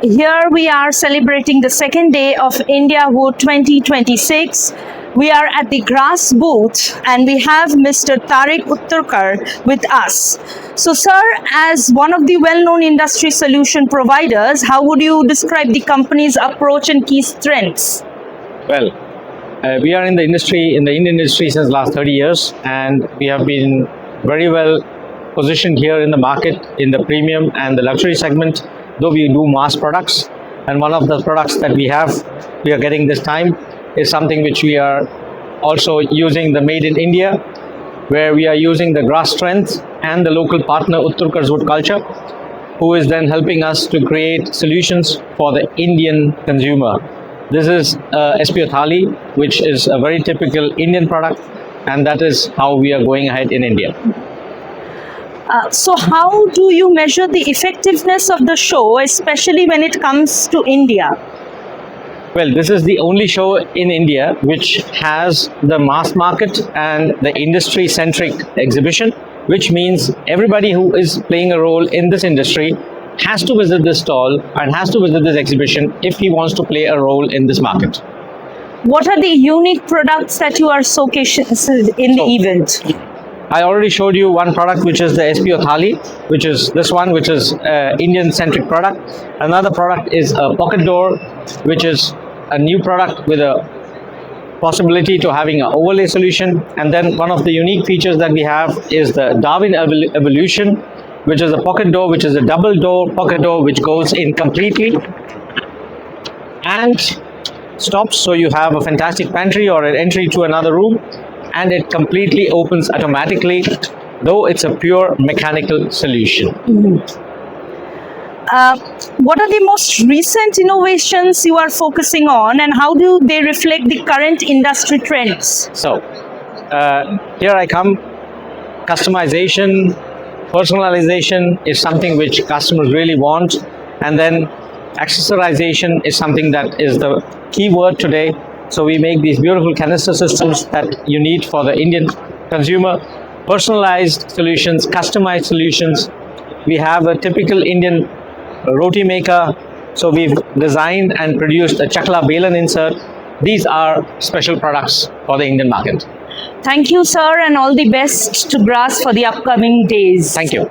Here we are celebrating the second day of IndiaWood 2026. We are at the grass booth and we have Mr. Tarek Utturkar with us. So, sir, as one of the well-known industry solution providers, how would you describe the company's approach and key strengths? Well, we are in the Indian industry since last 30 years, and we have been very well positioned here in the market in the premium and the luxury segment, though we do mass products. And one of the products that we are getting this time is something which we are also using the Made in India, where we are using the grass strength and the local partner Utturkar's wood culture, who is then helping us to create solutions for the Indian consumer. This is SPO Thali, which is a very typical Indian product, and that is how we are going ahead in India. So how do you measure the effectiveness of the show, especially when it comes to India? Well, this is the only show in India which has the mass market and the industry-centric exhibition, which means everybody who is playing a role in this industry has to visit this stall and has to visit this exhibition if he wants to play a role in this market. What are the unique products that you are showcasing in the event? I already showed you one product, which is the SPO Thali, which is this one, which is Indian-centric product. Another product is a pocket door, which is a new product with a possibility to having an overlay solution. And then one of the unique features that we have is the Darwin Evolution, which is a pocket door, which is a double door pocket door, which goes in completely and stops. So you have a fantastic pantry or an entry to another room, and it completely opens automatically, though it's a pure mechanical solution. What are the most recent innovations you are focusing on, and how do they reflect the current industry trends? So here I come. Customization, personalization is something which customers really want, and then accessorization is something that is the key word today. So we make these beautiful canister systems that you need for the Indian consumer, personalized solutions, customized solutions. We have a typical Indian roti maker, so we've designed and produced a chakla belan insert. These are special products for the Indian market. Thank you, sir, and all the best to Grass for the upcoming days. Thank you.